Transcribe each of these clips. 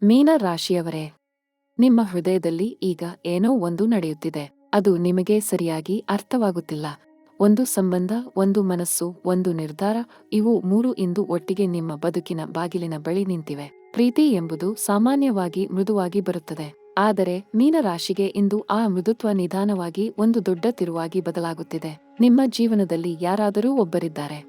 ಮೀನ ರಾಶಿಯವರೇ, ನಿಮ್ಮ ಹೃದಯದಲ್ಲಿ ಈಗ ಏನೋ ಒಂದು ನಡೆಯುತ್ತಿದೆ. ಅದು ನಿಮಗೆ ಸರಿಯಾಗಿ ಅರ್ಥವಾಗುತ್ತಿಲ್ಲ. ಒಂದು ಸಂಬಂಧ, ಒಂದು ಮನಸ್ಸು, ಒಂದು ನಿರ್ಧಾರ, ಇವು ಮೂರು ಇಂದು ಒಟ್ಟಿಗೆ ನಿಮ್ಮ ಬದುಕಿನ ಬಾಗಿಲಿನ ಬಳಿ ನಿಂತಿವೆ. ಪ್ರೀತಿ ಎಂಬುದು ಸಾಮಾನ್ಯವಾಗಿ ಮೃದುವಾಗಿ ಬರುತ್ತದೆ. ಆದರೆ ಮೀನರಾಶಿಗೆ ಇಂದು ಆ ಮೃದುತ್ವ ನಿಧಾನವಾಗಿ ಒಂದು ದೊಡ್ಡ ತಿರುವಾಗಿ ಬದಲಾಗುತ್ತಿದೆ. ನಿಮ್ಮ ಜೀವನದಲ್ಲಿ ಯಾರಾದರೂ ಒಬ್ಬರಿದ್ದಾರೆ.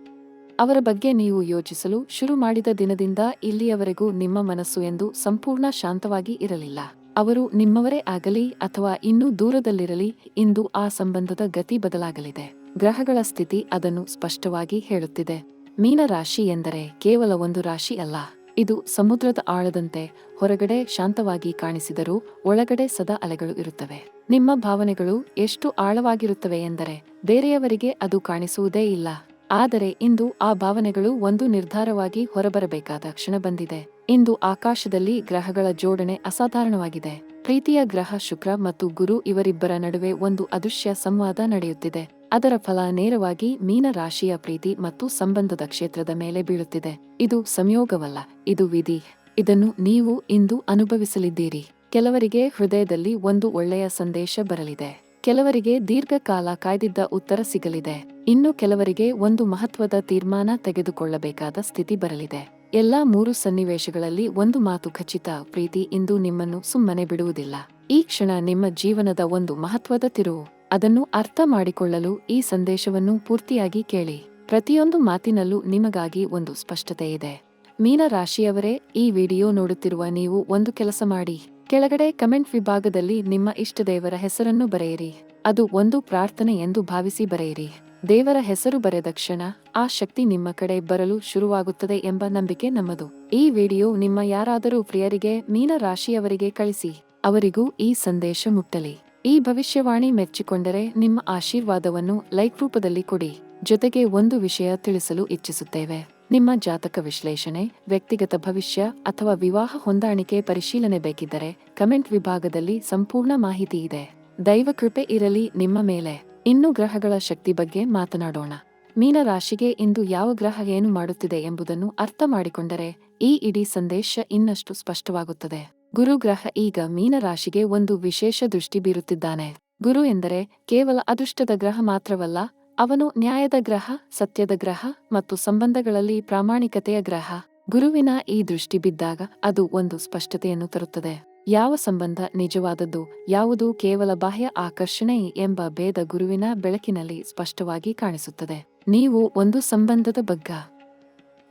ಅವರ ಬಗ್ಗೆ ನೀವು ಯೋಚಿಸಲು ಶುರು ಮಾಡಿದ ದಿನದಿಂದ ಇಲ್ಲಿಯವರೆಗೂ ನಿಮ್ಮ ಮನಸ್ಸು ಎಂದು ಸಂಪೂರ್ಣ ಶಾಂತವಾಗಿ ಇರಲಿಲ್ಲ. ಅವರು ನಿಮ್ಮವರೇ ಆಗಲಿ ಅಥವಾ ಇನ್ನೂ ದೂರದಲ್ಲಿರಲಿ, ಇಂದು ಆ ಸಂಬಂಧದ ಗತಿ ಬದಲಾಗಲಿದೆ. ಗ್ರಹಗಳ ಸ್ಥಿತಿ ಅದನ್ನು ಸ್ಪಷ್ಟವಾಗಿ ಹೇಳುತ್ತಿದೆ. ಮೀನರಾಶಿ ಎಂದರೆ ಕೇವಲ ಒಂದು ರಾಶಿ ಅಲ್ಲ. ಇದು ಸಮುದ್ರದ ಆಳದಂತೆ ಹೊರಗಡೆ ಶಾಂತವಾಗಿ ಕಾಣಿಸಿದರೂ ಒಳಗಡೆ ಸದಾ ಅಲೆಗಳು ಇರುತ್ತವೆ. ನಿಮ್ಮ ಭಾವನೆಗಳು ಎಷ್ಟು ಆಳವಾಗಿರುತ್ತವೆ ಎಂದರೆ ಬೇರೆಯವರಿಗೆ ಅದು ಕಾಣಿಸುವುದೇ ಇಲ್ಲ. ಆದರೆ ಇಂದು ಆ ಭಾವನೆಗಳು ಒಂದು ನಿರ್ಧಾರವಾಗಿ ಹೊರಬರಬೇಕಾದ ಕ್ಷಣ ಬಂದಿದೆ. ಇಂದು ಆಕಾಶದಲ್ಲಿ ಗ್ರಹಗಳ ಜೋಡಣೆ ಅಸಾಧಾರಣವಾಗಿದೆ. ಪ್ರೀತಿಯ ಗ್ರಹ ಶುಕ್ರ ಮತ್ತು ಗುರು ಇವರಿಬ್ಬರ ನಡುವೆ ಒಂದು ಅದೃಶ್ಯ ಸಂವಾದ ನಡೆಯುತ್ತಿದೆ. ಅದರ ಫಲ ನೇರವಾಗಿ ಮೀನ ರಾಶಿಯ ಪ್ರೀತಿ ಮತ್ತು ಸಂಬಂಧದ ಕ್ಷೇತ್ರದ ಮೇಲೆ ಬೀಳುತ್ತಿದೆ. ಇದು ಸಂಯೋಗವಲ್ಲ, ಇದು ವಿಧಿ. ಇದನ್ನು ನೀವು ಇಂದು ಅನುಭವಿಸಲಿದ್ದೀರಿ. ಕೆಲವರಿಗೆ ಹೃದಯದಲ್ಲಿ ಒಂದು ಒಳ್ಳೆಯ ಸಂದೇಶ ಬರಲಿದೆ. ಕೆಲವರಿಗೆ ದೀರ್ಘಕಾಲ ಕಾಯ್ದಿದ್ದ ಉತ್ತರ ಸಿಗಲಿದೆ. ಇನ್ನು ಕೆಲವರಿಗೆ ಒಂದು ಮಹತ್ವದ ತೀರ್ಮಾನ ತೆಗೆದುಕೊಳ್ಳಬೇಕಾದ ಸ್ಥಿತಿ ಬರಲಿದೆ. ಎಲ್ಲಾ ಮೂರು ಸನ್ನಿವೇಶಗಳಲ್ಲಿ ಒಂದು ಮಾತು ಖಚಿತ: ಪ್ರೀತಿ ಇಂದು ನಿಮ್ಮನ್ನು ಸುಮ್ಮನೆ ಬಿಡುವುದಿಲ್ಲ. ಈ ಕ್ಷಣ ನಿಮ್ಮ ಜೀವನದ ಒಂದು ಮಹತ್ವದ ತಿರುವು. ಅದನ್ನು ಅರ್ಥ ಮಾಡಿಕೊಳ್ಳಲು ಈ ಸಂದೇಶವನ್ನು ಪೂರ್ತಿಯಾಗಿ ಕೇಳಿ. ಪ್ರತಿಯೊಂದು ಮಾತಿನಲ್ಲೂ ನಿಮಗಾಗಿ ಒಂದು ಸ್ಪಷ್ಟತೆ ಇದೆ. ಮೀನ ರಾಶಿಯವರೇ, ಈ ವಿಡಿಯೋ ನೋಡುತ್ತಿರುವ ನೀವು ಒಂದು ಕೆಲಸ ಮಾಡಿ. ಕೆಳಗಡೆ ಕಮೆಂಟ್ ವಿಭಾಗದಲ್ಲಿ ನಿಮ್ಮ ಇಷ್ಟ ದೇವರ ಹೆಸರನ್ನು ಬರೆಯಿರಿ. ಅದು ಒಂದು ಪ್ರಾರ್ಥನೆ ಎಂದು ಭಾವಿಸಿ ಬರೆಯಿರಿ. ದೇವರ ಹೆಸರು ಬರೆದ ಕ್ಷಣ ಆ ಶಕ್ತಿ ನಿಮ್ಮ ಕಡೆ ಬರಲು ಶುರುವಾಗುತ್ತದೆ ಎಂಬ ನಂಬಿಕೆ ನಮ್ಮದು. ಈ ವಿಡಿಯೋ ನಿಮ್ಮ ಯಾರಾದರೂ ಪ್ರಿಯರಿಗೆ, ಮೀನ ರಾಶಿಯವರಿಗೆ ಕಳಿಸಿ. ಅವರಿಗೂ ಈ ಸಂದೇಶ ಮುಟ್ಟಲಿ. ಈ ಭವಿಷ್ಯವಾಣಿ ಮೆಚ್ಚಿಕೊಂಡರೆ ನಿಮ್ಮ ಆಶೀರ್ವಾದವನ್ನು ಲೈಕ್ ರೂಪದಲ್ಲಿ ಕೊಡಿ. ಜೊತೆಗೆ ಒಂದು ವಿಷಯ ತಿಳಿಸಲು ಇಚ್ಛಿಸುತ್ತೇವೆ. ನಿಮ್ಮ ಜಾತಕ ವಿಶ್ಲೇಷಣೆ, ವ್ಯಕ್ತಿಗತ ಭವಿಷ್ಯ ಅಥವಾ ವಿವಾಹ ಹೊಂದಾಣಿಕೆ ಪರಿಶೀಲನೆ ಬೇಕಿದ್ದರೆ ಕಮೆಂಟ್ ವಿಭಾಗದಲ್ಲಿ ಸಂಪೂರ್ಣ ಮಾಹಿತಿ ಇದೆ. ದೈವ ಕೃಪೆ ಇರಲಿ ನಿಮ್ಮ ಮೇಲೆ. ಇನ್ನು ಗ್ರಹಗಳ ಶಕ್ತಿ ಬಗ್ಗೆ ಮಾತನಾಡೋಣ. ಮೀನ ರಾಶಿಗೆ ಇಂದು ಯಾವ ಗ್ರಹ ಏನು ಮಾಡುತ್ತಿದೆ ಎಂಬುದನ್ನು ಅರ್ಥ ಮಾಡಿಕೊಂಡರೆ ಈ ಇಡೀ ಸಂದೇಶ ಇನ್ನಷ್ಟು ಸ್ಪಷ್ಟವಾಗುತ್ತದೆ. ಗುರು ಗ್ರಹ ಈಗ ಮೀನ ರಾಶಿಗೆ ಒಂದು ವಿಶೇಷ ದೃಷ್ಟಿ ಬೀರುತ್ತಿದ್ದಾನೆ. ಗುರು ಎಂದರೆ ಕೇವಲ ಅದೃಷ್ಟದ ಗ್ರಹ ಮಾತ್ರವಲ್ಲ, ಅವನು ನ್ಯಾಯದ ಗ್ರಹ, ಸತ್ಯದ ಗ್ರಹ ಮತ್ತು ಸಂಬಂಧಗಳಲ್ಲಿ ಪ್ರಾಮಾಣಿಕತೆಯ ಗ್ರಹ. ಗುರುವಿನ ಈ ದೃಷ್ಟಿ ಬಿದ್ದಾಗ ಅದು ಒಂದು ಸ್ಪಷ್ಟತೆಯನ್ನು ತರುತ್ತದೆ. ಯಾವ ಸಂಬಂಧ ನಿಜವಾದದ್ದು, ಯಾವುದು ಕೇವಲ ಬಾಹ್ಯ ಆಕರ್ಷಣೆ ಎಂಬ ಭೇದ ಗುರುವಿನ ಬೆಳಕಿನಲ್ಲಿ ಸ್ಪಷ್ಟವಾಗಿ ಕಾಣಿಸುತ್ತದೆ. ನೀವು ಒಂದು ಸಂಬಂಧದ ಬಗ್ಗೆ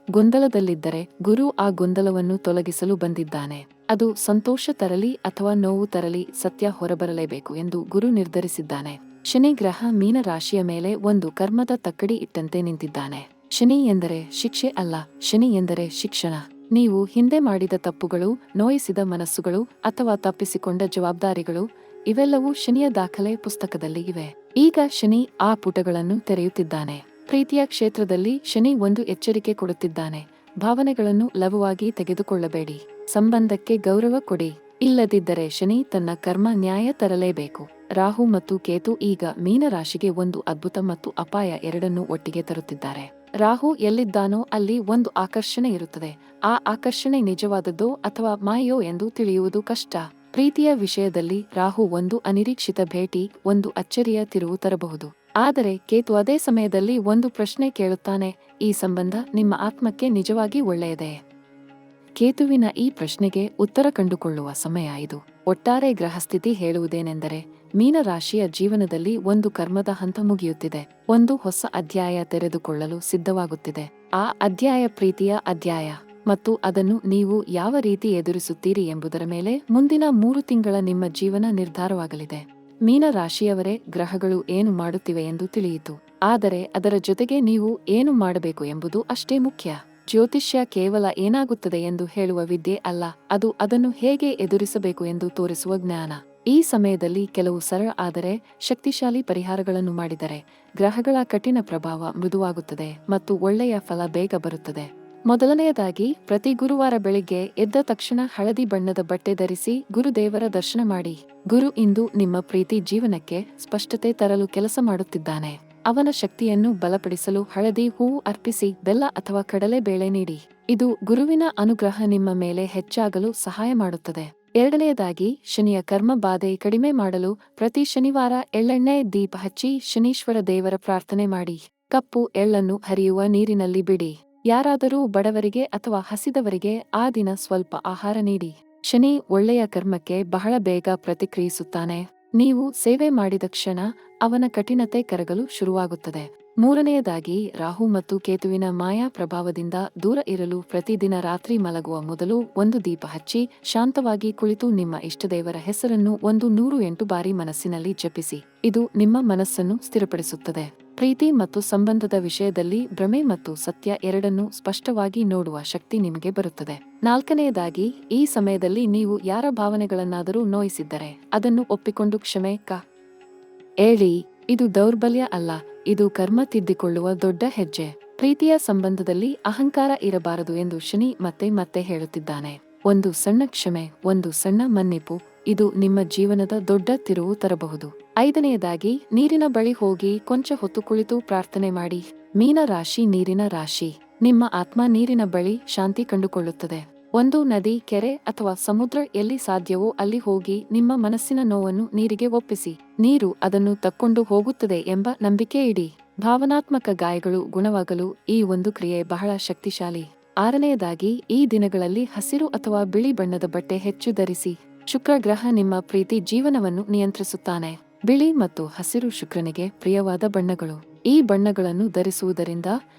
ಗೊಂದಲದಲ್ಲಿದ್ದರೆ ಗುರು ಆ ಗೊಂದಲವನ್ನು ತೊಲಗಿಸಲು ಬಂದಿದ್ದಾನೆ. ಅದು ಸಂತೋಷ ತರಲಿ ಅಥವಾ ನೋವು ತರಲಿ, ಸತ್ಯ ಹೊರಬರಲೇಬೇಕು ಎಂದು ಗುರು ನಿರ್ಧರಿಸಿದ್ದಾನೆ. ಶನಿ ಗ್ರಹ ಮೀನ ರಾಶಿಯ ಮೇಲೆ ಒಂದು ಕರ್ಮದ ತಕ್ಕಡಿ ಇಟ್ಟಂತೆ ನಿಂತಿದ್ದಾನೆ. ಶನಿ ಎಂದರೆ ಶಿಕ್ಷೆ ಅಲ್ಲ, ಶನಿ ಎಂದರೆ ಶಿಕ್ಷಣ. ನೀವು ಹಿಂದೆ ಮಾಡಿದ ತಪ್ಪುಗಳು, ನೋಯಿಸಿದ ಮನಸ್ಸುಗಳು ಅಥವಾ ತಪ್ಪಿಸಿಕೊಂಡ ಜವಾಬ್ದಾರಿಗಳು, ಇವೆಲ್ಲವೂ ಶನಿಯ ದಾಖಲೆ ಪುಸ್ತಕದಲ್ಲಿ ಇವೆ. ಈಗ ಶನಿ ಆ ಪುಟಗಳನ್ನು ತೆರೆಯುತ್ತಿದ್ದಾನೆ. ಪ್ರೀತಿಯ ಕ್ಷೇತ್ರದಲ್ಲಿ ಶನಿ ಒಂದು ಎಚ್ಚರಿಕೆ ಕೊಡುತ್ತಿದ್ದಾನೆ. ಭಾವನೆಗಳನ್ನು ಲಘುವಾಗಿ ತೆಗೆದುಕೊಳ್ಳಬೇಡಿ. ಸಂಬಂಧಕ್ಕೆ ಗೌರವ ಕೊಡಿ. ಇಲ್ಲದಿದ್ದರೆ ಶನಿ ತನ್ನ ಕರ್ಮ ನ್ಯಾಯ ತರಲೇಬೇಕು. ರಾಹು ಮತ್ತು ಕೇತು ಈಗ ಮೀನ ರಾಶಿಗೆ ಒಂದು ಅದ್ಭುತ ಮತ್ತು ಅಪಾಯ ಎರಡನ್ನೂ ಒಟ್ಟಿಗೆ ತರುತ್ತಿದ್ದಾರೆ. ರಾಹು ಎಲ್ಲಿದ್ದಾನೋ ಅಲ್ಲಿ ಒಂದು ಆಕರ್ಷಣೆ ಇರುತ್ತದೆ. ಆ ಆಕರ್ಷಣೆ ನಿಜವಾದದ್ದೋ ಅಥವಾ ಮಾಯೋ ಎಂದು ತಿಳಿಯುವುದು ಕಷ್ಟ. ಪ್ರೀತಿಯ ವಿಷಯದಲ್ಲಿ ರಾಹು ಒಂದು ಅನಿರೀಕ್ಷಿತ ಭೇಟಿ, ಒಂದು ಅಚ್ಚರಿಯ ತಿರುವು ತರಬಹುದು. ಆದರೆ ಕೇತು ಅದೇ ಸಮಯದಲ್ಲಿ ಒಂದು ಪ್ರಶ್ನೆ ಕೇಳುತ್ತಾನೆ: ಈ ಸಂಬಂಧ ನಿಮ್ಮ ಆತ್ಮಕ್ಕೆ ನಿಜವಾಗಿ ಒಳ್ಳೆಯದೇ? ಕೇತುವಿನ ಈ ಪ್ರಶ್ನೆಗೆ ಉತ್ತರ ಕಂಡುಕೊಳ್ಳುವ ಸಮಯ ಇದು. ಒಟ್ಟಾರೆ ಗ್ರಹಸ್ಥಿತಿ ಹೇಳುವುದೇನೆಂದರೆ ಮೀನ ರಾಶಿಯ ಜೀವನದಲ್ಲಿ ಒಂದು ಕರ್ಮದ ಹಂತ ಮುಗಿಯುತ್ತಿದೆ. ಒಂದು ಹೊಸ ಅಧ್ಯಾಯ ತೆರೆದುಕೊಳ್ಳಲು ಸಿದ್ಧವಾಗುತ್ತಿದೆ. ಆ ಅಧ್ಯಾಯ ಪ್ರೀತಿಯ ಅಧ್ಯಾಯ. ಮತ್ತು ಅದನ್ನು ನೀವು ಯಾವ ರೀತಿ ಎದುರಿಸುತ್ತೀರಿ ಎಂಬುದರ ಮೇಲೆ ಮುಂದಿನ 3 ತಿಂಗಳ ನಿಮ್ಮ ಜೀವನ ನಿರ್ಧಾರವಾಗಲಿದೆ. ಮೀನ ರಾಶಿಯವರೇ, ಗ್ರಹಗಳು ಏನು ಮಾಡುತ್ತಿವೆ ಎಂದು ತಿಳಿಯಿತು. ಆದರೆ ಅದರ ಜೊತೆಗೆ ನೀವು ಏನು ಮಾಡಬೇಕು ಎಂಬುದು ಅಷ್ಟೇ ಮುಖ್ಯ. ಜ್ಯೋತಿಷ್ಯ ಕೇವಲ ಏನಾಗುತ್ತದೆ ಎಂದು ಹೇಳುವ ವಿದ್ಯೆ ಅಲ್ಲ, ಅದು ಅದನ್ನು ಹೇಗೆ ಎದುರಿಸಬೇಕು ಎಂದು ತೋರಿಸುವ ಜ್ಞಾನ. ಈ ಸಮಯದಲ್ಲಿ ಕೆಲವು ಸರಳ ಆದರೆ ಶಕ್ತಿಶಾಲಿ ಪರಿಹಾರಗಳನ್ನು ಮಾಡಿದರೆ ಗ್ರಹಗಳ ಕಠಿಣ ಪ್ರಭಾವ ಮೃದುವಾಗುತ್ತದೆ ಮತ್ತು ಒಳ್ಳೆಯ ಫಲ ಬೇಗ ಬರುತ್ತದೆ. ಮೊದಲನೆಯದಾಗಿ, ಪ್ರತಿ ಗುರುವಾರ ಬೆಳಿಗ್ಗೆ ಎದ್ದ ತಕ್ಷಣ ಹಳದಿ ಬಣ್ಣದ ಬಟ್ಟೆ ಧರಿಸಿ ಗುರುದೇವರ ದರ್ಶನ ಮಾಡಿ. ಗುರು ಇಂದು ನಿಮ್ಮ ಪ್ರೀತಿ ಜೀವನಕ್ಕೆ ಸ್ಪಷ್ಟತೆ ತರಲು ಕೆಲಸ ಮಾಡುತ್ತಿದ್ದಾನೆ. ಅವನ ಶಕ್ತಿಯನ್ನು ಬಲಪಡಿಸಲು ಹಳದಿ ಹೂವು ಅರ್ಪಿಸಿ ಬೆಲ್ಲ ಅಥವಾ ಕಡಲೆ ಬೇಳೆ ನೀಡಿ. ಇದು ಗುರುವಿನ ಅನುಗ್ರಹ ನಿಮ್ಮ ಮೇಲೆ ಹೆಚ್ಚಾಗಲು ಸಹಾಯ ಮಾಡುತ್ತದೆ. ಎರಡನೆಯದಾಗಿ, ಶನಿಯ ಕರ್ಮ ಬಾಧೆ ಕಡಿಮೆ ಮಾಡಲು ಪ್ರತಿ ಶನಿವಾರ ಎಳ್ಳೆಣ್ಣೆ ದೀಪ ಹಚ್ಚಿ ಶನೀಶ್ವರ ದೇವರ ಪ್ರಾರ್ಥನೆ ಮಾಡಿ. ಕಪ್ಪು ಎಳ್ಳನ್ನು ಹರಿಯುವ ನೀರಿನಲ್ಲಿ ಬಿಡಿ. ಯಾರಾದರೂ ಬಡವರಿಗೆ ಅಥವಾ ಹಸಿದವರಿಗೆ ಆ ದಿನ ಸ್ವಲ್ಪ ಆಹಾರ ನೀಡಿ. ಶನಿ ಒಳ್ಳೆಯ ಕರ್ಮಕ್ಕೆ ಬಹಳ ಬೇಗ ಪ್ರತಿಕ್ರಿಯಿಸುತ್ತಾನೆ. ನೀವು ಸೇವೆ ಮಾಡಿದ ಕ್ಷಣ ಅವನ ಕಠಿಣತೆ ಕರಗಲು ಶುರುವಾಗುತ್ತದೆ. ಮೂರನೆಯದಾಗಿ, ರಾಹು ಮತ್ತು ಕೇತುವಿನ ಮಾಯಾ ಪ್ರಭಾವದಿಂದ ದೂರ ಇರಲು ಪ್ರತಿದಿನ ರಾತ್ರಿ ಮಲಗುವ ಮೊದಲು ಒಂದು ದೀಪ ಹಚ್ಚಿ ಶಾಂತವಾಗಿ ಕುಳಿತು ನಿಮ್ಮ ಇಷ್ಟದೇವರ ಹೆಸರನ್ನು 108 ಬಾರಿ ಮನಸ್ಸಿನಲ್ಲಿ ಜಪಿಸಿ. ಇದು ನಿಮ್ಮ ಮನಸ್ಸನ್ನು ಸ್ಥಿರಪಡಿಸುತ್ತದೆ. ಪ್ರೀತಿ ಮತ್ತು ಸಂಬಂಧದ ವಿಷಯದಲ್ಲಿ ಭ್ರಮೆ ಮತ್ತು ಸತ್ಯ ಎರಡನ್ನೂ ಸ್ಪಷ್ಟವಾಗಿ ನೋಡುವ ಶಕ್ತಿ ನಿಮಗೆ ಬರುತ್ತದೆ. ನಾಲ್ಕನೆಯದಾಗಿ, ಈ ಸಮಯದಲ್ಲಿ ನೀವು ಯಾರ ಭಾವನೆಗಳನ್ನಾದರೂ ನೋಯಿಸಿದ್ದರೆ ಅದನ್ನು ಒಪ್ಪಿಕೊಂಡು ಕ್ಷಮೆ ಹೇಳಿ. ಇದು ದೌರ್ಬಲ್ಯ ಅಲ್ಲ, ಇದು ಕರ್ಮ ತಿದ್ದಿಕೊಳ್ಳುವ ದೊಡ್ಡ ಹೆಜ್ಜೆ. ಪ್ರೀತಿಯ ಸಂಬಂಧದಲ್ಲಿ ಅಹಂಕಾರ ಇರಬಾರದು ಎಂದು ಶನಿ ಮತ್ತೆ ಮತ್ತೆ ಹೇಳುತ್ತಿದ್ದಾನೆ. ಒಂದು ಸಣ್ಣ ಕ್ಷಮೆ, ಒಂದು ಸಣ್ಣ ಮನ್ನಿಪು, ಇದು ನಿಮ್ಮ ಜೀವನದ ದೊಡ್ಡ ತಿರುವು ತರಬಹುದು. ಐದನೆಯದಾಗಿ, ನೀರಿನ ಬಳಿ ಹೋಗಿ ಕೊಂಚ ಹೊತ್ತು ಕುಳಿತು ಪ್ರಾರ್ಥನೆ ಮಾಡಿ. ಮೀನ ರಾಶಿ ನೀರಿನ ರಾಶಿ. ನಿಮ್ಮ ಆತ್ಮ ನೀರಿನ ಬಳಿ ಶಾಂತಿ ಕಂಡುಕೊಳ್ಳುತ್ತದೆ. ಒಂದು ನದಿ, ಕೆರೆ ಅಥವಾ ಸಮುದ್ರ ಎಲ್ಲಿ ಸಾಧ್ಯವೋ ಅಲ್ಲಿ ಹೋಗಿ ನಿಮ್ಮ ಮನಸ್ಸಿನ ನೋವನ್ನು ನೀರಿಗೆ ಒಪ್ಪಿಸಿ. ನೀರು ಅದನ್ನು ತಕ್ಕೊಂಡು ಹೋಗುತ್ತದೆ ಎಂಬ ನಂಬಿಕೆ ಇಡಿ. ಭಾವನಾತ್ಮಕ ಗಾಯಗಳು ಗುಣವಾಗಲು ಈ ಒಂದು ಕ್ರಿಯೆ ಬಹಳ ಶಕ್ತಿಶಾಲಿ. ಆರನೆಯದಾಗಿ, ಈ ದಿನಗಳಲ್ಲಿ ಹಸಿರು ಅಥವಾ ಬಿಳಿ ಬಣ್ಣದ ಬಟ್ಟೆ ಹೆಚ್ಚು ಧರಿಸಿ. ಶುಕ್ರ ಗ್ರಹ ನಿಮ್ಮ ಪ್ರೀತಿ ಜೀವನವನ್ನು ನಿಯಂತ್ರಿಸುತ್ತಾನೆ. ಬಿಳಿ ಮತ್ತು ಹಸಿರು ಶುಕ್ರನಿಗೆ ಪ್ರಿಯವಾದ ಬಣ್ಣಗಳು. ಈ ಬಣ್ಣಗಳನ್ನು ಧರಿಸುವುದರಿಂದ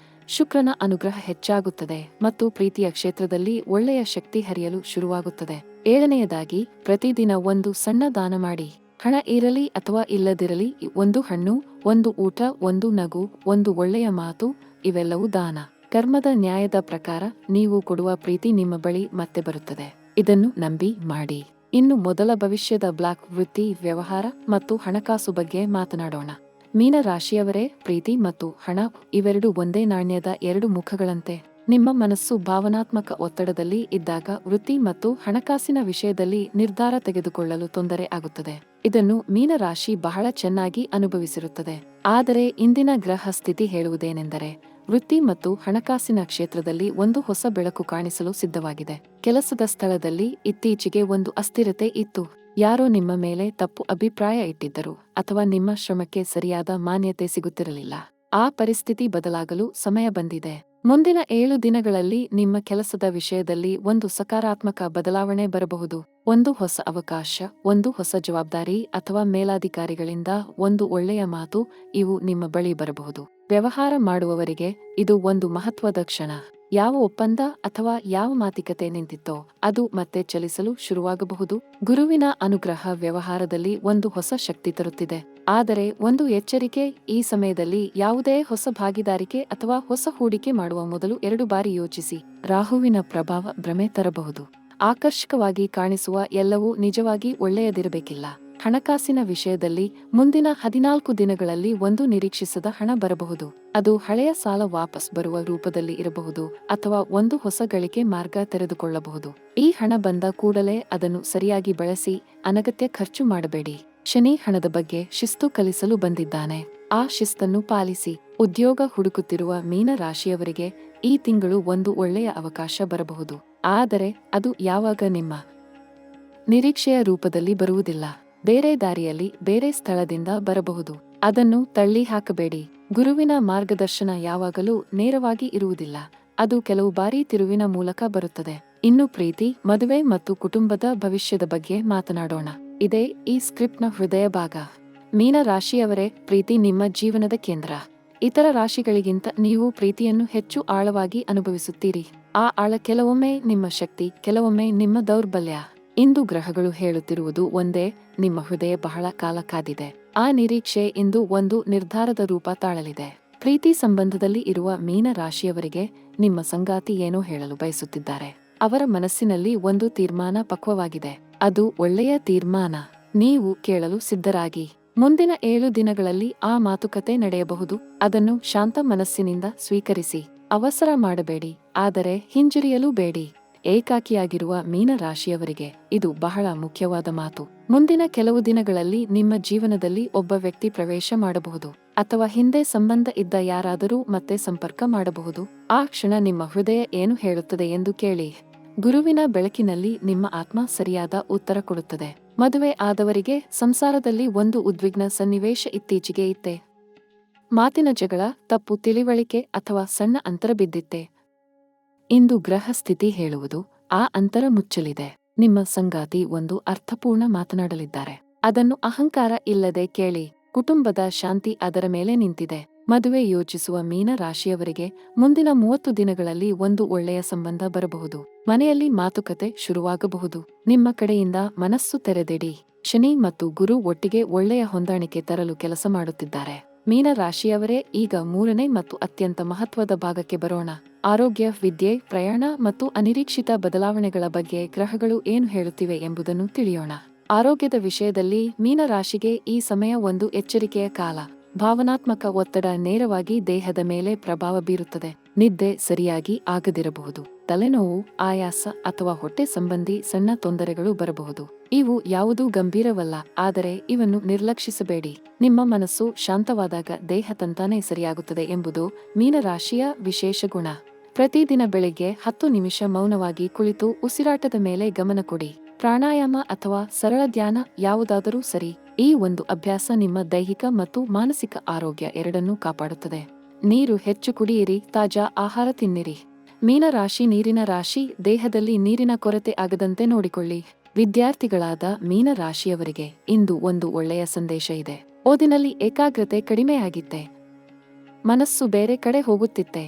ಶುಕ್ರನ ಅನುಗ್ರಹ ಹೆಚ್ಚಾಗುತ್ತದೆ ಮತ್ತು ಪ್ರೀತಿಯ ಕ್ಷೇತ್ರದಲ್ಲಿ ಒಳ್ಳೆಯ ಶಕ್ತಿ ಹರಿಯಲು ಶುರುವಾಗುತ್ತದೆ. ಏಳನೆಯದಾಗಿ, ಪ್ರತಿದಿನ ಒಂದು ಸಣ್ಣ ದಾನ ಮಾಡಿ. ಹಣ ಇರಲಿ ಅಥವಾ ಇಲ್ಲದಿರಲಿ, ಒಂದು ಹಣ್ಣು, ಒಂದು ಊಟ, ಒಂದು ನಗು, ಒಂದು ಒಳ್ಳೆಯ ಮಾತು, ಇವೆಲ್ಲವೂ ದಾನ. ಕರ್ಮದ ನ್ಯಾಯದ ಪ್ರಕಾರ ನೀವು ಕೊಡುವ ಪ್ರೀತಿ ನಿಮ್ಮ ಬಳಿ ಮತ್ತೆ ಬರುತ್ತದೆ. ಇದನ್ನು ನಂಬಿ ಮಾಡಿ. ಇನ್ನು ಮೊದಲ ಭವಿಷ್ಯದ ಬ್ಲಾಕ್ ವೃತ್ತಿ, ವ್ಯವಹಾರ ಮತ್ತು ಹಣಕಾಸು ಬಗ್ಗೆ ಮಾತನಾಡೋಣ. ಮೀನ ರಾಶಿಯವರೇ, ಪ್ರೀತಿ ಮತ್ತು ಹಣ ಇವೆರಡು ಒಂದೇ ನಾಣ್ಯದ ಎರಡು ಮುಖಗಳಂತೆ. ನಿಮ್ಮ ಮನಸ್ಸು ಭಾವನಾತ್ಮಕ ಒತ್ತಡದಲ್ಲಿ ಇದ್ದಾಗ ವೃತ್ತಿ ಮತ್ತು ಹಣಕಾಸಿನ ವಿಷಯದಲ್ಲಿ ನಿರ್ಧಾರ ತೆಗೆದುಕೊಳ್ಳಲು ತೊಂದರೆ ಆಗುತ್ತದೆ. ಇದನ್ನು ಮೀನ ರಾಶಿ ಬಹಳ ಚೆನ್ನಾಗಿ ಅನುಭವಿಸಿರುತ್ತದೆ. ಆದರೆ ಇಂದಿನ ಗ್ರಹ ಸ್ಥಿತಿ ಹೇಳುವುದೇನೆಂದರೆ, ವೃತ್ತಿ ಮತ್ತು ಹಣಕಾಸಿನ ಕ್ಷೇತ್ರದಲ್ಲಿ ಒಂದು ಹೊಸ ಬೆಳಕು ಕಾಣಿಸಲು ಸಿದ್ಧವಾಗಿದೆ. ಕೆಲಸದ ಸ್ಥಳದಲ್ಲಿ ಇತ್ತೀಚೆಗೆ ಒಂದು ಅಸ್ಥಿರತೆ ಇತ್ತು. ಯಾರೋ ನಿಮ್ಮ ಮೇಲೆ ತಪ್ಪು ಅಭಿಪ್ರಾಯ ಇಟ್ಟಿದ್ದರು ಅಥವಾ ನಿಮ್ಮ ಶ್ರಮಕ್ಕೆ ಸರಿಯಾದ ಮಾನ್ಯತೆ ಸಿಗುತ್ತಿರಲಿಲ್ಲ. ಆ ಪರಿಸ್ಥಿತಿ ಬದಲಾಗಲು ಸಮಯ ಬಂದಿದೆ. ಮುಂದಿನ 7 ದಿನಗಳಲ್ಲಿ ನಿಮ್ಮ ಕೆಲಸದ ವಿಷಯದಲ್ಲಿ ಒಂದು ಸಕಾರಾತ್ಮಕ ಬದಲಾವಣೆ ಬರಬಹುದು. ಒಂದು ಹೊಸ ಅವಕಾಶ, ಒಂದು ಹೊಸ ಜವಾಬ್ದಾರಿ ಅಥವಾ ಮೇಲಾಧಿಕಾರಿಗಳಿಂದ ಒಂದು ಒಳ್ಳೆಯ ಮಾತು, ಇವು ನಿಮ್ಮ ಬಳಿ ಬರಬಹುದು. ವ್ಯವಹಾರ ಮಾಡುವವರಿಗೆ ಇದು ಒಂದು ಮಹತ್ವದ ಕ್ಷಣ. ಯಾವ ಒಪ್ಪಂದ ಅಥವಾ ಯಾವ ಮಾತುಕತೆ ನಿಂತಿತ್ತೋ ಅದು ಮತ್ತೆ ಚಲಿಸಲು ಶುರುವಾಗಬಹುದು. ಗುರುವಿನ ಅನುಗ್ರಹ ವ್ಯವಹಾರದಲ್ಲಿ ಒಂದು ಹೊಸ ಶಕ್ತಿ ತರುತ್ತಿದೆ. ಆದರೆ ಒಂದು ಎಚ್ಚರಿಕೆ, ಈ ಸಮಯದಲ್ಲಿ ಯಾವುದೇ ಹೊಸ ಭಾಗಿದಾರಿಕೆ ಅಥವಾ ಹೊಸ ಹೂಡಿಕೆ ಮಾಡುವ ಮೊದಲು 2 ಬಾರಿ ಯೋಚಿಸಿ. ರಾಹುವಿನ ಪ್ರಭಾವ ಭ್ರಮೆ ತರಬಹುದು. ಆಕರ್ಷಕವಾಗಿ ಕಾಣಿಸುವ ಎಲ್ಲವೂ ನಿಜವಾಗಿ ಒಳ್ಳೆಯದಿರಬೇಕಿಲ್ಲ. ಹಣಕಾಸಿನ ವಿಷಯದಲ್ಲಿ ಮುಂದಿನ 14 ದಿನಗಳಲ್ಲಿ ಒಂದು ನಿರೀಕ್ಷಿಸದ ಹಣ ಬರಬಹುದು. ಅದು ಹಳೆಯ ಸಾಲ ವಾಪಸ್ ಬರುವ ರೂಪದಲ್ಲಿ ಇರಬಹುದು ಅಥವಾ ಒಂದು ಹೊಸ ಗಳಿಕೆ ಮಾರ್ಗ ತೆರೆದುಕೊಳ್ಳಬಹುದು. ಈ ಹಣ ಬಂದ ಕೂಡಲೇ ಅದನ್ನು ಸರಿಯಾಗಿ ಬಳಸಿ, ಅನಗತ್ಯ ಖರ್ಚು ಮಾಡಬೇಡಿ. ಶನಿ ಹಣದ ಬಗ್ಗೆ ಶಿಸ್ತು ಕಲಿಸಲು ಬಂದಿದ್ದಾನೆ. ಆ ಶಿಸ್ತನ್ನು ಪಾಲಿಸಿ. ಉದ್ಯೋಗ ಹುಡುಕುತ್ತಿರುವ ಮೀನ ರಾಶಿಯವರಿಗೆ ಈ ತಿಂಗಳು ಒಂದು ಒಳ್ಳೆಯ ಅವಕಾಶ ಬರಬಹುದು. ಆದರೆ ಅದು ಯಾವಾಗ ನಿಮ್ಮ ನಿರೀಕ್ಷೆಯ ರೂಪದಲ್ಲಿ ಬರುವುದಿಲ್ಲ. ಬೇರೆ ದಾರಿಯಲ್ಲಿ, ಬೇರೆ ಸ್ಥಳದಿಂದ ಬರಬಹುದು. ಅದನ್ನು ತಳ್ಳಿ ಹಾಕಬೇಡಿ. ಗುರುವಿನ ಮಾರ್ಗದರ್ಶನ ಯಾವಾಗಲೂ ನೇರವಾಗಿ ಇರುವುದಿಲ್ಲ. ಅದು ಕೆಲವು ಬಾರಿ ತಿರುವಿನ ಮೂಲಕ ಬರುತ್ತದೆ. ಇನ್ನು ಪ್ರೀತಿ, ಮದುವೆ ಮತ್ತು ಕುಟುಂಬದ ಭವಿಷ್ಯದ ಬಗ್ಗೆ ಮಾತನಾಡೋಣ. ಇದೇ ಈ ಸ್ಕ್ರಿಪ್ಟ್ನ ಹೃದಯ ಭಾಗ. ಮೀನ ರಾಶಿಯವರೇ, ಪ್ರೀತಿ ನಿಮ್ಮ ಜೀವನದ ಕೇಂದ್ರ. ಇತರ ರಾಶಿಗಳಿಗಿಂತ ನೀವು ಪ್ರೀತಿಯನ್ನು ಹೆಚ್ಚು ಆಳವಾಗಿ ಅನುಭವಿಸುತ್ತೀರಿ. ಆ ಆಳ ಕೆಲವೊಮ್ಮೆ ನಿಮ್ಮ ಶಕ್ತಿ, ಕೆಲವೊಮ್ಮೆ ನಿಮ್ಮ ದೌರ್ಬಲ್ಯ. ಇಂದು ಗ್ರಹಗಳು ಹೇಳುತ್ತಿರುವುದು ಒಂದೇ, ನಿಮ್ಮ ಹೃದಯ ಬಹಳ ಕಾಲ ಕಾದಿದೆ. ಆ ನಿರೀಕ್ಷೆ ಇಂದು ಒಂದು ನಿರ್ಧಾರದ ರೂಪ ತಾಳಲಿದೆ. ಪ್ರೀತಿ ಸಂಬಂಧದಲ್ಲಿ ಇರುವ ಮೀನ ರಾಶಿಯವರಿಗೆ ನಿಮ್ಮ ಸಂಗಾತಿ ಏನೋ ಹೇಳಲು ಬಯಸುತ್ತಿದ್ದಾರೆ. ಅವರ ಮನಸ್ಸಿನಲ್ಲಿ ಒಂದು ತೀರ್ಮಾನ ಪಕ್ವವಾಗಿದೆ. ಅದು ಒಳ್ಳೆಯ ತೀರ್ಮಾನ. ನೀವು ಕೇಳಲು ಸಿದ್ಧರಾಗಿ. ಮುಂದಿನ 7 ದಿನಗಳಲ್ಲಿ ಆ ಮಾತುಕತೆ ನಡೆಯಬಹುದು. ಅದನ್ನು ಶಾಂತ ಮನಸ್ಸಿನಿಂದ ಸ್ವೀಕರಿಸಿ. ಅವಸರ ಮಾಡಬೇಡಿ, ಆದರೆ ಹಿಂಜರಿಯಲು ಬೇಡಿ. ಏಕಾಕಿಯಾಗಿರುವ ಮೀನ ರಾಶಿಯವರಿಗೆ ಇದು ಬಹಳ ಮುಖ್ಯವಾದ ಮಾತು. ಮುಂದಿನ ಕೆಲವು ದಿನಗಳಲ್ಲಿ ನಿಮ್ಮ ಜೀವನದಲ್ಲಿ ಒಬ್ಬ ವ್ಯಕ್ತಿ ಪ್ರವೇಶ ಮಾಡಬಹುದು ಅಥವಾ ಹಿಂದೆ ಸಂಬಂಧ ಇದ್ದ ಯಾರಾದರೂ ಮತ್ತೆ ಸಂಪರ್ಕ ಮಾಡಬಹುದು. ಆ ಕ್ಷಣ ನಿಮ್ಮ ಹೃದಯ ಏನು ಹೇಳುತ್ತದೆ ಎಂದು ಕೇಳಿ. ಗುರುವಿನ ಬೆಳಕಿನಲ್ಲಿ ನಿಮ್ಮ ಆತ್ಮ ಸರಿಯಾದ ಉತ್ತರ ಕೊಡುತ್ತದೆ. ಮದುವೆ ಆದವರಿಗೆ ಸಂಸಾರದಲ್ಲಿ ಒಂದು ಉದ್ವಿಗ್ನ ಸನ್ನಿವೇಶ ಇತ್ತೀಚೆಗೆ ಇತ್ತೆ. ಮಾತಿನ ಜಗಳ, ತಪ್ಪು ತಿಳಿವಳಿಕೆ ಅಥವಾ ಸಣ್ಣ ಅಂತರ ಬಿದ್ದಿತ್ತೆ. ಇಂದು ಗ್ರಹ ಸ್ಥಿತಿ ಹೇಳುವುದು ಆ ಅಂತರ ಮುಚ್ಚಲಿದೆ. ನಿಮ್ಮ ಸಂಗಾತಿ ಒಂದು ಅರ್ಥಪೂರ್ಣ ಮಾತನಾಡಲಿದ್ದಾರೆ. ಅದನ್ನು ಅಹಂಕಾರ ಇಲ್ಲದೆ ಕೇಳಿ. ಕುಟುಂಬದ ಶಾಂತಿ ಅದರ ಮೇಲೆ ನಿಂತಿದೆ. ಮದುವೆ ಯೋಚಿಸುವ ಮೀನ ರಾಶಿಯವರಿಗೆ ಮುಂದಿನ 30 ದಿನಗಳಲ್ಲಿ ಒಂದು ಒಳ್ಳೆಯ ಸಂಬಂಧ ಬರಬಹುದು. ಮನೆಯಲ್ಲಿ ಮಾತುಕತೆ ಶುರುವಾಗಬಹುದು. ನಿಮ್ಮ ಕಡೆಯಿಂದ ಮನಸ್ಸು ತೆರೆದಿಡಿ. ಶನಿ ಮತ್ತು ಗುರು ಒಟ್ಟಿಗೆ ಒಳ್ಳೆಯ ಹೊಂದಾಣಿಕೆ ತರಲು ಕೆಲಸ ಮಾಡುತ್ತಿದ್ದಾರೆ. ಮೀನ ರಾಶಿಯವರೇ, ಈಗ 3ನೇ ಮತ್ತು ಅತ್ಯಂತ ಮಹತ್ವದ ಭಾಗಕ್ಕೆ ಬರೋಣ. ಆರೋಗ್ಯ, ವಿದ್ಯೆ, ಪ್ರಯಾಣ ಮತ್ತು ಅನಿರೀಕ್ಷಿತ ಬದಲಾವಣೆಗಳ ಬಗ್ಗೆ ಗ್ರಹಗಳು ಏನು ಹೇಳುತ್ತಿವೆ ಎಂಬುದನ್ನು ತಿಳಿಯೋಣ. ಆರೋಗ್ಯದ ವಿಷಯದಲ್ಲಿ ಮೀನ ರಾಶಿಗೆ ಈ ಸಮಯ ಒಂದು ಎಚ್ಚರಿಕೆಯ ಕಾಲ. ಭಾವನಾತ್ಮಕ ಒತ್ತಡ ನೇರವಾಗಿ ದೇಹದ ಮೇಲೆ ಪ್ರಭಾವ ಬೀರುತ್ತದೆ. ನಿದ್ದೆ ಸರಿಯಾಗಿ ಆಗದಿರಬಹುದು. ತಲೆನೋವು, ಆಯಾಸ ಅಥವಾ ಹೊಟ್ಟೆ ಸಂಬಂಧಿ ಸಣ್ಣ ತೊಂದರೆಗಳು ಬರಬಹುದು. ಇವು ಯಾವುದೂ ಗಂಭೀರವಲ್ಲ, ಆದರೆ ಇವನ್ನು ನಿರ್ಲಕ್ಷಿಸಬೇಡಿ. ನಿಮ್ಮ ಮನಸ್ಸು ಶಾಂತವಾದಾಗ ದೇಹ ತಂತಾನೇ ಸರಿಯಾಗುತ್ತದೆ ಎಂಬುದು ಮೀನರಾಶಿಯ ವಿಶೇಷ ಗುಣ. ಪ್ರತಿದಿನ ಬೆಳಿಗ್ಗೆ 10 ನಿಮಿಷ ಮೌನವಾಗಿ ಕುಳಿತು ಉಸಿರಾಟದ ಮೇಲೆ ಗಮನ ಕೊಡಿ. ಪ್ರಾಣಾಯಾಮ ಅಥವಾ ಸರಳ ಧ್ಯಾನ ಯಾವುದಾದರೂ ಸರಿ. ಈ ಒಂದು ಅಭ್ಯಾಸ ನಿಮ್ಮ ದೈಹಿಕ ಮತ್ತು ಮಾನಸಿಕ ಆರೋಗ್ಯ ಎರಡನ್ನೂ ಕಾಪಾಡುತ್ತದೆ. ನೀರು ಹೆಚ್ಚು ಕುಡಿಯಿರಿ, ತಾಜಾ ಆಹಾರ ತಿನ್ನಿರಿ. ಮೀನರಾಶಿ ನೀರಿನ ರಾಶಿ. ದೇಹದಲ್ಲಿ ನೀರಿನ ಕೊರತೆ ಆಗದಂತೆ ನೋಡಿಕೊಳ್ಳಿ. ವಿದ್ಯಾರ್ಥಿಗಳಾದ ಮೀನರಾಶಿಯವರಿಗೆ ಇಂದು ಒಂದು ಒಳ್ಳೆಯ ಸಂದೇಶ ಇದೆ. ಓದಿನಲ್ಲಿ ಏಕಾಗ್ರತೆ ಕಡಿಮೆಯಾಗಿತ್ತೆ. ಮನಸ್ಸು ಬೇರೆ ಕಡೆ ಹೋಗುತ್ತಿತ್ತೆ.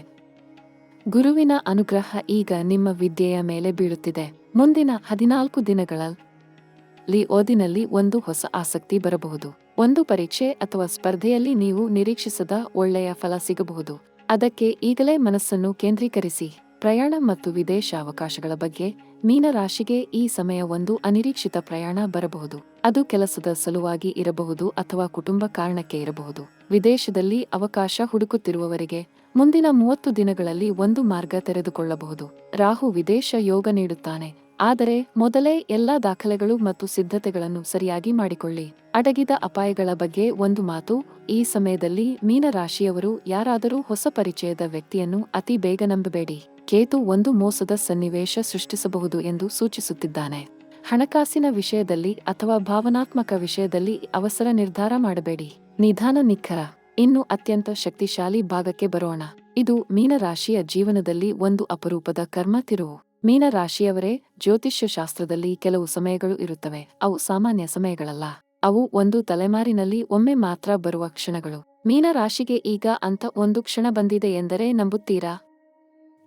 ಗುರುವಿನ ಅನುಗ್ರಹ ಈಗ ನಿಮ್ಮ ವಿದ್ಯೆಯ ಮೇಲೆ ಬೀಳುತ್ತಿದೆ. ಮುಂದಿನ 14 ದಿನಗಳಲ್ಲಿ ಓದಿನಲ್ಲಿ ಒಂದು ಹೊಸ ಆಸಕ್ತಿ ಬರಬಹುದು. ಒಂದು ಪರೀಕ್ಷೆ ಅಥವಾ ಸ್ಪರ್ಧೆಯಲ್ಲಿ ನೀವು ನಿರೀಕ್ಷಿಸದ ಒಳ್ಳೆಯ ಫಲ ಸಿಗಬಹುದು. ಅದಕ್ಕೆ ಈಗಲೇ ಮನಸ್ಸನ್ನು ಕೇಂದ್ರೀಕರಿಸಿ. ಪ್ರಯಾಣ ಮತ್ತು ವಿದೇಶ ಅವಕಾಶಗಳ ಬಗ್ಗೆ ಮೀನರಾಶಿಗೆ ಈ ಸಮಯ ಒಂದು ಅನಿರೀಕ್ಷಿತ ಪ್ರಯಾಣ ಬರಬಹುದು. ಅದು ಕೆಲಸದ ಸಲುವಾಗಿ ಇರಬಹುದು ಅಥವಾ ಕುಟುಂಬ ಕಾರಣಕ್ಕೆ ಇರಬಹುದು. ವಿದೇಶದಲ್ಲಿ ಅವಕಾಶ ಹುಡುಕುತ್ತಿರುವವರಿಗೆ ಮುಂದಿನ 30 ದಿನಗಳಲ್ಲಿ ಒಂದು ಮಾರ್ಗ ತೆರೆದುಕೊಳ್ಳಬಹುದು. ರಾಹು ವಿದೇಶ ಯೋಗ ನೀಡುತ್ತಾನೆ, ಆದರೆ ಮೊದಲೇ ಎಲ್ಲಾ ದಾಖಲೆಗಳು ಮತ್ತು ಸಿದ್ಧತೆಗಳನ್ನು ಸರಿಯಾಗಿ ಮಾಡಿಕೊಳ್ಳಿ. ಅಡಗಿದ ಅಪಾಯಗಳ ಬಗ್ಗೆ ಒಂದು ಮಾತು. ಈ ಸಮಯದಲ್ಲಿ ಮೀನರಾಶಿಯವರು ಯಾರಾದರೂ ಹೊಸ ಪರಿಚಯದ ವ್ಯಕ್ತಿಯನ್ನು ಅತಿ ಬೇಗ ನಂಬಬೇಡಿ. ಕೇತು ಒಂದು ಮೋಸದ ಸನ್ನಿವೇಶ ಸೃಷ್ಟಿಸಬಹುದು ಎಂದು ಸೂಚಿಸುತ್ತಿದ್ದಾನೆ. ಹಣಕಾಸಿನ ವಿಷಯದಲ್ಲಿ ಅಥವಾ ಭಾವನಾತ್ಮಕ ವಿಷಯದಲ್ಲಿ ಅವಸರ ನಿರ್ಧಾರ ಮಾಡಬೇಡಿ. ನಿಧಾನ, ನಿಖರ. ಇನ್ನು ಅತ್ಯಂತ ಶಕ್ತಿಶಾಲಿ ಭಾಗಕ್ಕೆ ಬರೋಣ. ಇದು ಮೀನರಾಶಿಯ ಜೀವನದಲ್ಲಿ ಒಂದು ಅಪರೂಪದ ಕರ್ಮ ತಿರುವು. ಮೀನರಾಶಿಯವರೇ, ಜ್ಯೋತಿಷ್ಯ ಶಾಸ್ತ್ರದಲ್ಲಿ ಕೆಲವು ಸಮಯಗಳು ಇರುತ್ತವೆ. ಅವು ಸಾಮಾನ್ಯ ಸಮಯಗಳಲ್ಲ. ಅವು ಒಂದು ತಲೆಮಾರಿನಲ್ಲಿ ಒಮ್ಮೆ ಮಾತ್ರ ಬರುವ ಕ್ಷಣಗಳು. ಮೀನರಾಶಿಗೆ ಈಗ ಅಂತ ಒಂದು ಕ್ಷಣ ಬಂದಿದೆ ಎಂದರೆ ನಂಬುತ್ತೀರಾ?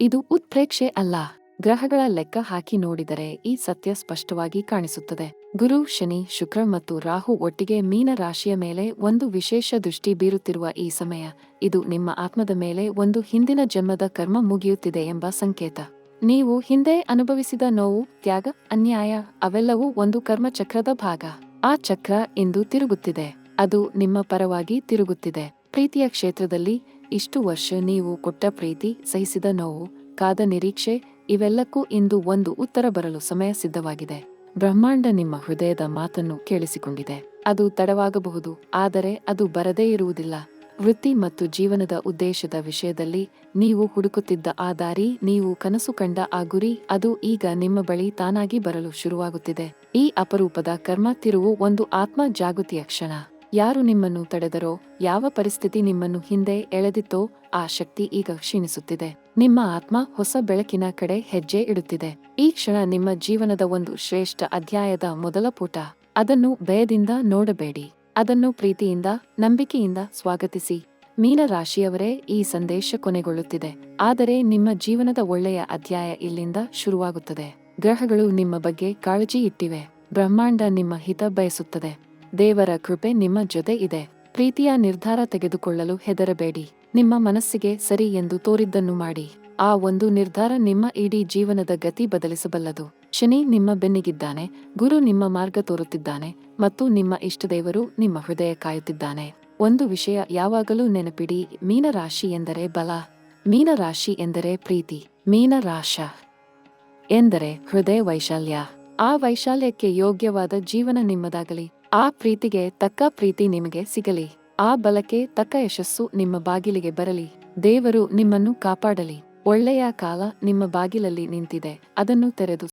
ಇದು ಉತ್ಪ್ರೇಕ್ಷೆ ಅಲ್ಲ. ಗ್ರಹಗಳ ಲೆಕ್ಕ ಹಾಕಿ ನೋಡಿದರೆ ಈ ಸತ್ಯ ಸ್ಪಷ್ಟವಾಗಿ ಕಾಣಿಸುತ್ತದೆ. ಗುರು, ಶನಿ, ಶುಕ್ರ ಮತ್ತು ರಾಹು ಒಟ್ಟಿಗೆ ಮೀನ ರಾಶಿಯ ಮೇಲೆ ಒಂದು ವಿಶೇಷ ದೃಷ್ಟಿ ಬೀರುತ್ತಿರುವ ಈ ಸಮಯ, ಇದು ನಿಮ್ಮ ಆತ್ಮದ ಮೇಲೆ ಒಂದು ಹಿಂದಿನ ಜನ್ಮದ ಕರ್ಮ ಮುಗಿಯುತ್ತಿದೆ ಎಂಬ ಸಂಕೇತ. ನೀವು ಹಿಂದೆ ಅನುಭವಿಸಿದ ನೋವು, ತ್ಯಾಗ, ಅನ್ಯಾಯ ಅವೆಲ್ಲವೂ ಒಂದು ಕರ್ಮಚಕ್ರದ ಭಾಗ. ಆ ಚಕ್ರ ಇಂದು ತಿರುಗುತ್ತಿದೆ. ಅದು ನಿಮ್ಮ ಪರವಾಗಿ ತಿರುಗುತ್ತಿದೆ. ಪ್ರೀತಿಯ ಕ್ಷೇತ್ರದಲ್ಲಿ ಇಷ್ಟು ವರ್ಷ ನೀವು ಕೊಟ್ಟ ಪ್ರೀತಿ, ಸಹಿಸಿದ ನೋವು, ಕಾದ ನಿರೀಕ್ಷೆ ಇವೆಲ್ಲಕ್ಕೂ ಇಂದು ಒಂದು ಉತ್ತರ ಬರಲು ಸಮಯ ಸಿದ್ಧವಾಗಿದೆ. ಬ್ರಹ್ಮಾಂಡ ನಿಮ್ಮ ಹೃದಯದ ಮಾತನ್ನು ಕೇಳಿಸಿಕೊಂಡಿದೆ. ಅದು ತಡವಾಗಬಹುದು, ಆದರೆ ಅದು ಬರದೇ ಇರುವುದಿಲ್ಲ. ವೃತ್ತಿ ಮತ್ತು ಜೀವನದ ಉದ್ದೇಶದ ವಿಷಯದಲ್ಲಿ ನೀವು ಹುಡುಕುತ್ತಿದ್ದ ಆ ದಾರಿ, ನೀವು ಕನಸು ಕಂಡ ಆ ಗುರಿ, ಅದು ಈಗ ನಿಮ್ಮ ಬಳಿ ತಾನಾಗಿ ಬರಲು ಶುರುವಾಗುತ್ತಿದೆ. ಈ ಅಪರೂಪದ ಕರ್ಮ ತಿರುವು ಒಂದು ಆತ್ಮ ಜಾಗೃತಿಯ ಕ್ಷಣ. ಯಾರು ನಿಮ್ಮನ್ನು ತಡೆದರೋ, ಯಾವ ಪರಿಸ್ಥಿತಿ ನಿಮ್ಮನ್ನು ಹಿಂದೆ ಎಳೆದಿತ್ತೋ, ಆ ಶಕ್ತಿ ಈಗ ಕ್ಷೀಣಿಸುತ್ತಿದೆ. ನಿಮ್ಮ ಆತ್ಮ ಹೊಸ ಬೆಳಕಿನ ಕಡೆ ಹೆಜ್ಜೆ ಇಡುತ್ತಿದೆ. ಈ ಕ್ಷಣ ನಿಮ್ಮ ಜೀವನದ ಒಂದು ಶ್ರೇಷ್ಠ ಅಧ್ಯಾಯದ ಮೊದಲ ಪುಟ. ಅದನ್ನು ಭಯದಿಂದ ನೋಡಬೇಡಿ. ಅದನ್ನು ಪ್ರೀತಿಯಿಂದ, ನಂಬಿಕೆಯಿಂದ ಸ್ವಾಗತಿಸಿ. ಮೀನ ರಾಶಿಯವರೇ, ಈ ಸಂದೇಶ ಕೊನೆಗೊಳ್ಳುತ್ತಿದೆ, ಆದರೆ ನಿಮ್ಮ ಜೀವನದ ಒಳ್ಳೆಯ ಅಧ್ಯಾಯ ಇಲ್ಲಿಂದ ಶುರುವಾಗುತ್ತದೆ. ಗ್ರಹಗಳು ನಿಮ್ಮ ಬಗ್ಗೆ ಕಾಳಜಿ ಇಟ್ಟಿವೆ. ಬ್ರಹ್ಮಾಂಡ ನಿಮ್ಮ ಹಿತ ಬಯಸುತ್ತದೆ. ದೇವರ ಕೃಪೆ ನಿಮ್ಮ ಜೊತೆ ಇದೆ. ಪ್ರೀತಿಯ ನಿರ್ಧಾರ ತೆಗೆದುಕೊಳ್ಳಲು ಹೆದರಬೇಡಿ. ನಿಮ್ಮ ಮನಸ್ಸಿಗೆ ಸರಿ ಎಂದು ತೋರಿದ್ದನ್ನು ಮಾಡಿ. ಆ ಒಂದು ನಿರ್ಧಾರ ನಿಮ್ಮ ಇಡೀ ಜೀವನದ ಗತಿ ಬದಲಿಸಬಲ್ಲದು. ಶನಿ ನಿಮ್ಮ ಬೆನ್ನಿಗಿದ್ದಾನೆ, ಗುರು ನಿಮ್ಮ ಮಾರ್ಗ ತೋರುತ್ತಿದ್ದಾನೆ ಮತ್ತು ನಿಮ್ಮ ಇಷ್ಟದೇವರು ನಿಮ್ಮ ಹೃದಯ ಕಾಯುತ್ತಿದ್ದಾನೆ. ಒಂದು ವಿಷಯ ಯಾವಾಗಲೂ ನೆನಪಿಡಿ, ಮೀನರಾಶಿ ಎಂದರೆ ಬಲ. ಮೀನರಾಶಿ ಎಂದರೆ ಪ್ರೀತಿ. ಮೀನರಾಶ ಎಂದರೆ ಹೃದಯ ವೈಶಾಲ್ಯ. ಆ ವೈಶಾಲ್ಯಕ್ಕೆ ಯೋಗ್ಯವಾದ ಜೀವನ ನಿಮ್ಮದಾಗಲಿ. ಆ ಪ್ರೀತಿಗೆ ತಕ್ಕ ಪ್ರೀತಿ ನಿಮಗೆ ಸಿಗಲಿ. ಆ ಬಲಕ್ಕೆ ತಕ್ಕ ಯಶಸ್ಸು ನಿಮ್ಮ ಬಾಗಿಲಿಗೆ ಬರಲಿ. ದೇವರು ನಿಮ್ಮನ್ನು ಕಾಪಾಡಲಿ. ಒಳ್ಳೆಯ ಕಾಲ ನಿಮ್ಮ ಬಾಗಿಲಲ್ಲಿ ನಿಂತಿದೆ. ಅದನ್ನು ತೆರೆದು